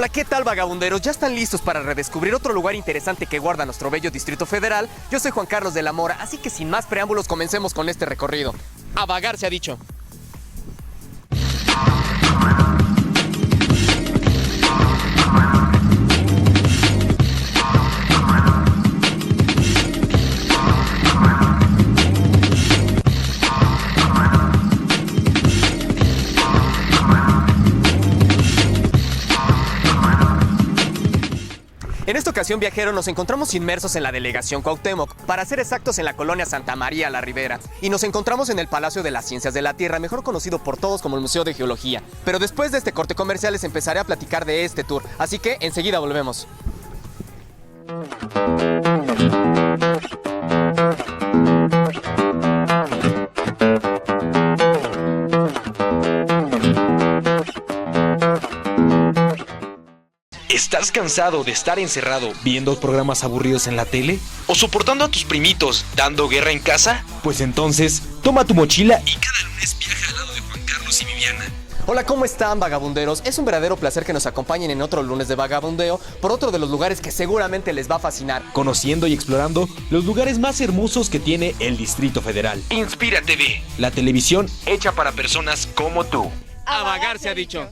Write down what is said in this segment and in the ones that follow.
Hola, ¿qué tal, vagabunderos? ¿Ya están listos para redescubrir otro lugar interesante que guarda nuestro bello Distrito Federal? Yo soy Juan Carlos de la Mora, así que sin más preámbulos comencemos con este recorrido. A vagar se ha dicho. En esta ocasión, viajeros, nos encontramos inmersos en la delegación Cuauhtémoc, para ser exactos en la colonia Santa María la Ribera, y nos encontramos en el Palacio de las Ciencias de la Tierra, mejor conocido por todos como el Museo de Geología. Pero después de este corte comercial les empezaré a platicar de este tour, así que enseguida volvemos. ¿Estás cansado de estar encerrado viendo programas aburridos en la tele? ¿O soportando a tus primitos dando guerra en casa? Pues entonces, toma tu mochila y cada lunes viaja al lado de Juan Carlos y Viviana. Hola, ¿cómo están, vagabunderos? Es un verdadero placer que nos acompañen en otro lunes de vagabundeo por otro de los lugares que seguramente les va a fascinar. Conociendo y explorando los lugares más hermosos que tiene el Distrito Federal. Inspira TV, la televisión hecha para personas como tú. A vagar se ha dicho.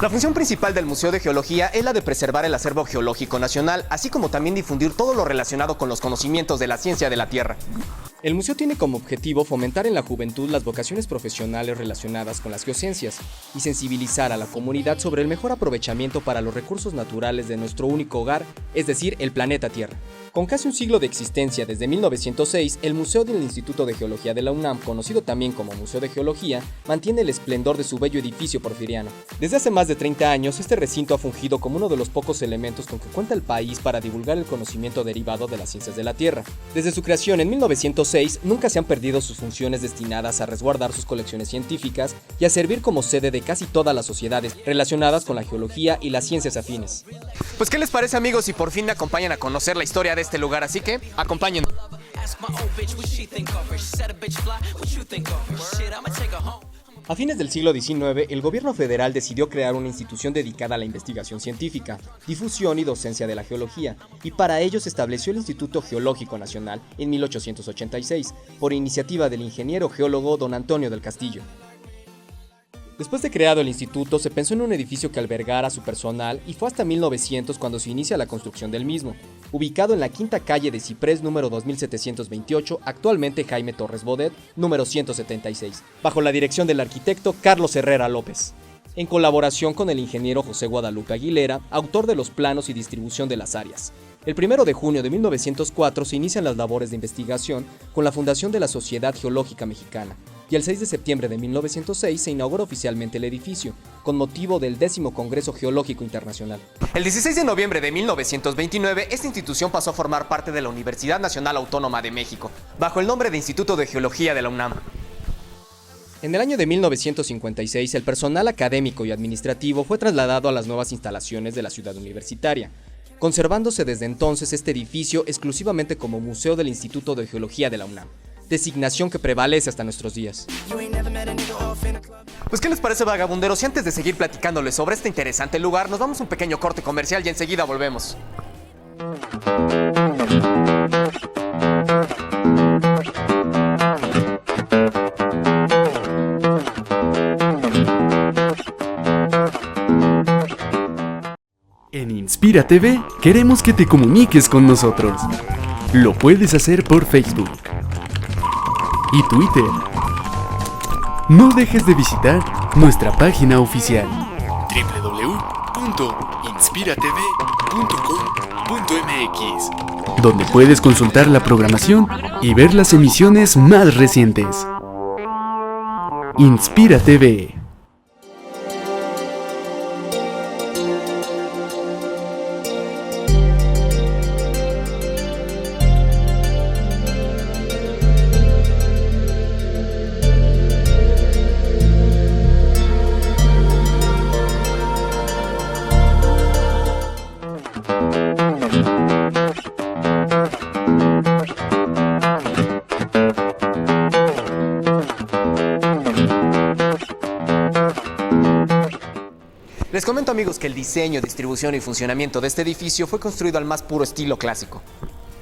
La función principal del Museo de Geología es la de preservar el acervo geológico nacional, así como también difundir todo lo relacionado con los conocimientos de la ciencia de la Tierra. El museo tiene como objetivo fomentar en la juventud las vocaciones profesionales relacionadas con las geociencias y sensibilizar a la comunidad sobre el mejor aprovechamiento para los recursos naturales de nuestro único hogar, es decir, el planeta Tierra. Con casi un siglo de existencia desde 1906, el Museo del Instituto de Geología de la UNAM, conocido también como Museo de Geología, mantiene el esplendor de su bello edificio porfiriano. Desde hace más de 30 años, este recinto ha fungido como uno de los pocos elementos con que cuenta el país para divulgar el conocimiento derivado de las ciencias de la Tierra. Desde su creación en 1906, nunca se han perdido sus funciones destinadas a resguardar sus colecciones científicas y a servir como sede de casi todas las sociedades relacionadas con la geología y las ciencias afines. Pues, ¿qué les parece, amigos, si por fin me acompañan a conocer la historia de este lugar? Así que, acompáñenme. A fines del siglo XIX, el gobierno federal decidió crear una institución dedicada a la investigación científica, difusión y docencia de la geología, y para ello se estableció el Instituto Geológico Nacional en 1886, por iniciativa del ingeniero geólogo don Antonio del Castillo. Después de creado el instituto, se pensó en un edificio que albergara a su personal y fue hasta 1900 cuando se inicia la construcción del mismo, ubicado en la quinta calle de Ciprés número 2728, actualmente Jaime Torres Bodet, número 176, bajo la dirección del arquitecto Carlos Herrera López, en colaboración con el ingeniero José Guadalupe Aguilera, autor de los planos y distribución de las áreas. El 1 de junio de 1904 se inician las labores de investigación con la fundación de la Sociedad Geológica Mexicana, y el 6 de septiembre de 1906 se inaugura oficialmente el edificio, con motivo del 10º Congreso Geológico Internacional. El 16 de noviembre de 1929, esta institución pasó a formar parte de la Universidad Nacional Autónoma de México, bajo el nombre de Instituto de Geología de la UNAM. En el año de 1956, el personal académico y administrativo fue trasladado a las nuevas instalaciones de la ciudad universitaria, conservándose desde entonces este edificio exclusivamente como Museo del Instituto de Geología de la UNAM, designación que prevalece hasta nuestros días. Pues, ¿qué les parece, vagabunderos? Y antes de seguir platicándoles sobre este interesante lugar, nos vamos a un pequeño corte comercial y enseguida volvemos. En Inspira TV queremos que te comuniques con nosotros. Lo puedes hacer por Facebook y Twitter. No dejes de visitar nuestra página oficial www.inspiratv.com.mx, donde puedes consultar la programación y ver las emisiones más recientes. Inspira TV. comento, amigos, que el diseño, distribución y funcionamiento de este edificio fue construido al más puro estilo clásico,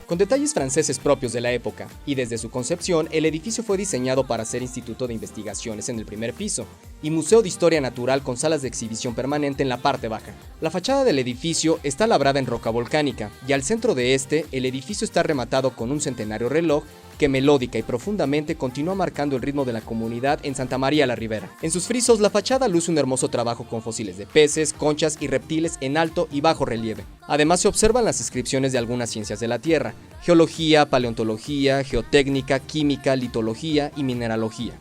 con detalles franceses propios de la época, y desde su concepción, el edificio fue diseñado para ser instituto de investigaciones en el primer piso, y museo de historia natural con salas de exhibición permanente en la parte baja. La fachada del edificio está labrada en roca volcánica, y al centro de este, el edificio está rematado con un centenario reloj que melódica y profundamente continúa marcando el ritmo de la comunidad en Santa María la Ribera. En sus frisos, la fachada luce un hermoso trabajo con fósiles de peces, conchas y reptiles en alto y bajo relieve. Además, se observan las inscripciones de algunas ciencias de la Tierra: geología, paleontología, geotécnica, química, litología y mineralogía.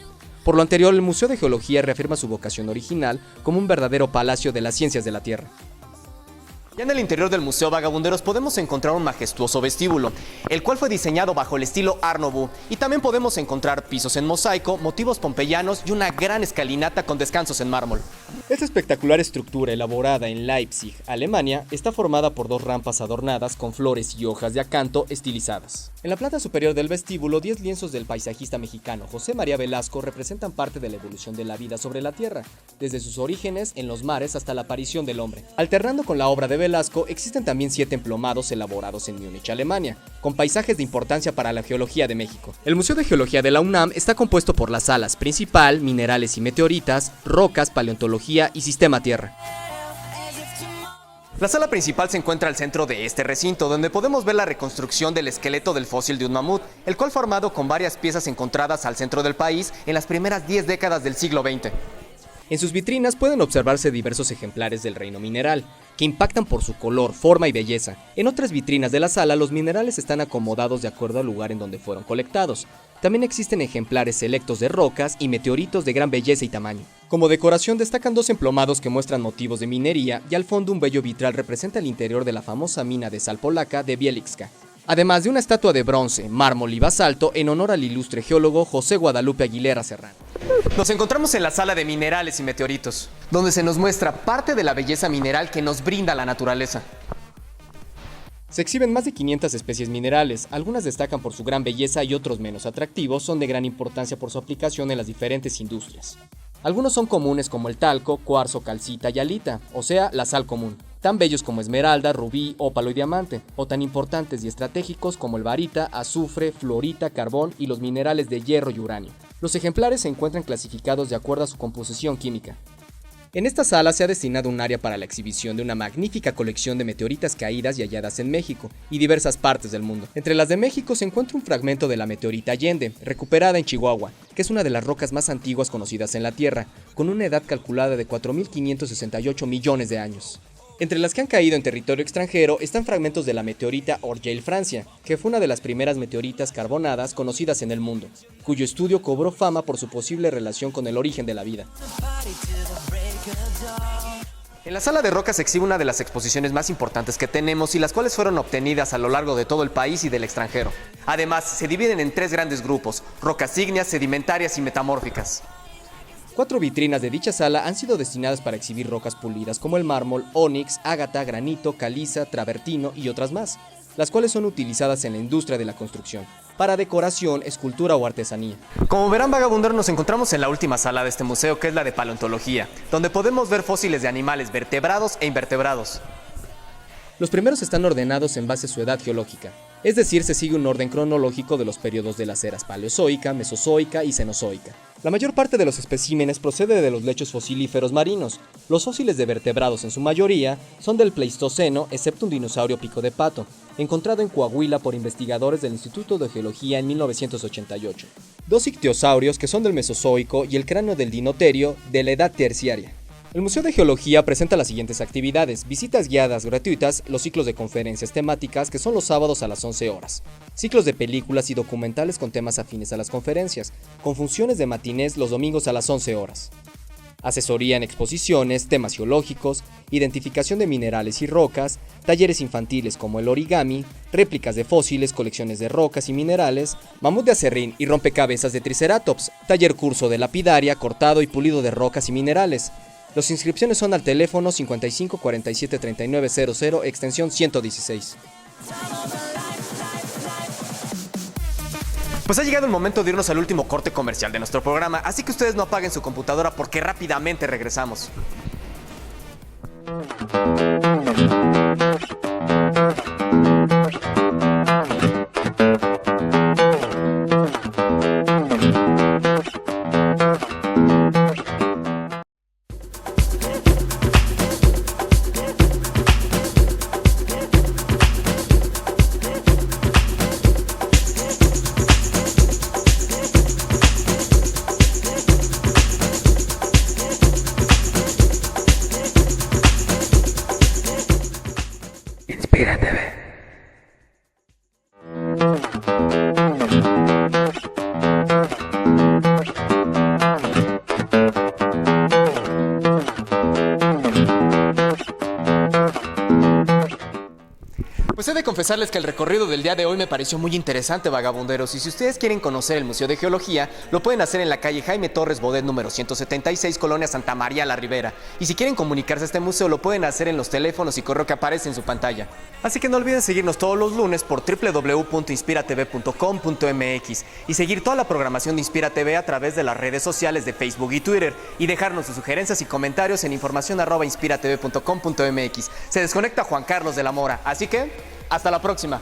Por lo anterior, el Museo de Geología reafirma su vocación original como un verdadero palacio de las ciencias de la Tierra. Ya en el interior del Museo Vagabunderos podemos encontrar un majestuoso vestíbulo, el cual fue diseñado bajo el estilo Art Nouveau, y también podemos encontrar pisos en mosaico, motivos pompeyanos y una gran escalinata con descansos en mármol. Esta espectacular estructura, elaborada en Leipzig, Alemania, está formada por 2 rampas adornadas con flores y hojas de acanto estilizadas. En la planta superior del vestíbulo, 10 lienzos del paisajista mexicano José María Velasco representan parte de la evolución de la vida sobre la Tierra, desde sus orígenes en los mares hasta la aparición del hombre. Alternando con la obra de Velasco, existen también 7 emplomados elaborados en Múnich, Alemania, con paisajes de importancia para la geología de México. El Museo de Geología de la UNAM está compuesto por las salas principal, minerales y meteoritas, rocas, paleontología y sistema Tierra. La sala principal se encuentra al centro de este recinto, donde podemos ver la reconstrucción del esqueleto del fósil de un mamut, el cual formado con varias piezas encontradas al centro del país en las primeras 10 décadas del siglo XX. En sus vitrinas pueden observarse diversos ejemplares del reino mineral, que impactan por su color, forma y belleza. En otras vitrinas de la sala, los minerales están acomodados de acuerdo al lugar en donde fueron colectados. También existen ejemplares selectos de rocas y meteoritos de gran belleza y tamaño. Como decoración destacan 2 emplomados que muestran motivos de minería, y al fondo un bello vitral representa el interior de la famosa mina de sal polaca de Bieliczka. Además de una estatua de bronce, mármol y basalto en honor al ilustre geólogo José Guadalupe Aguilera Serrano. Nos encontramos en la sala de minerales y meteoritos, donde se nos muestra parte de la belleza mineral que nos brinda la naturaleza. Se exhiben más de 500 especies minerales, algunas destacan por su gran belleza y otros menos atractivos son de gran importancia por su aplicación en las diferentes industrias. Algunos son comunes como el talco, cuarzo, calcita y halita, o sea, la sal común, tan bellos como esmeralda, rubí, ópalo y diamante, o tan importantes y estratégicos como el barita, azufre, fluorita, carbón y los minerales de hierro y uranio. Los ejemplares se encuentran clasificados de acuerdo a su composición química. En esta sala se ha destinado un área para la exhibición de una magnífica colección de meteoritas caídas y halladas en México y diversas partes del mundo. Entre las de México se encuentra un fragmento de la meteorita Allende, recuperada en Chihuahua, que es una de las rocas más antiguas conocidas en la Tierra, con una edad calculada de 4.568 millones de años. Entre las que han caído en territorio extranjero están fragmentos de la meteorita Orgeil, Francia, que fue una de las primeras meteoritas carbonadas conocidas en el mundo, cuyo estudio cobró fama por su posible relación con el origen de la vida. En la sala de rocas se exhibe una de las exposiciones más importantes que tenemos y las cuales fueron obtenidas a lo largo de todo el país y del extranjero. Además, se dividen en 3 grandes grupos: rocas ígneas, sedimentarias y metamórficas. 4 vitrinas de dicha sala han sido destinadas para exhibir rocas pulidas como el mármol, ónix, ágata, granito, caliza, travertino y otras más, las cuales son utilizadas en la industria de la construcción, para decoración, escultura o artesanía. Como verán, vagabunderos, nos encontramos en la última sala de este museo, que es la de paleontología, donde podemos ver fósiles de animales vertebrados e invertebrados. Los primeros están ordenados en base a su edad geológica, es decir, se sigue un orden cronológico de los periodos de las eras paleozoica, mesozoica y cenozoica. La mayor parte de los especímenes procede de los lechos fosilíferos marinos. Los fósiles de vertebrados en su mayoría son del Pleistoceno, excepto un dinosaurio pico de pato, encontrado en Coahuila por investigadores del Instituto de Geología en 1988. 2 ictiosaurios que son del Mesozoico y el cráneo del Dinoterio de la Edad Terciaria. El Museo de Geología presenta las siguientes actividades: visitas guiadas gratuitas, los ciclos de conferencias temáticas que son los sábados a las 11 horas, ciclos de películas y documentales con temas afines a las conferencias, con funciones de matinés los domingos a las 11 horas. Asesoría en exposiciones, temas geológicos, identificación de minerales y rocas, talleres infantiles como el origami, réplicas de fósiles, colecciones de rocas y minerales, mamut de acerrín y rompecabezas de triceratops, taller curso de lapidaria, cortado y pulido de rocas y minerales. Las inscripciones son al teléfono 55 47 39 00, extensión 116. Pues ha llegado el momento de irnos al último corte comercial de nuestro programa, así que ustedes no apaguen su computadora porque rápidamente regresamos. Inspira TV. Pues he de confesarles que el recorrido del día de hoy me pareció muy interesante, vagabunderos, y si ustedes quieren conocer el Museo de Geología, lo pueden hacer en la calle Jaime Torres Bodet número 176, Colonia Santa María la Ribera. Y si quieren comunicarse a este museo, lo pueden hacer en los teléfonos y correo que aparece en su pantalla. Así que no olviden seguirnos todos los lunes por www.inspiratv.com.mx y seguir toda la programación de Inspira TV a través de las redes sociales de Facebook y Twitter y dejarnos sus sugerencias y comentarios en información@inspiratv.com.mx. Se desconecta Juan Carlos de la Mora, así que hasta la próxima.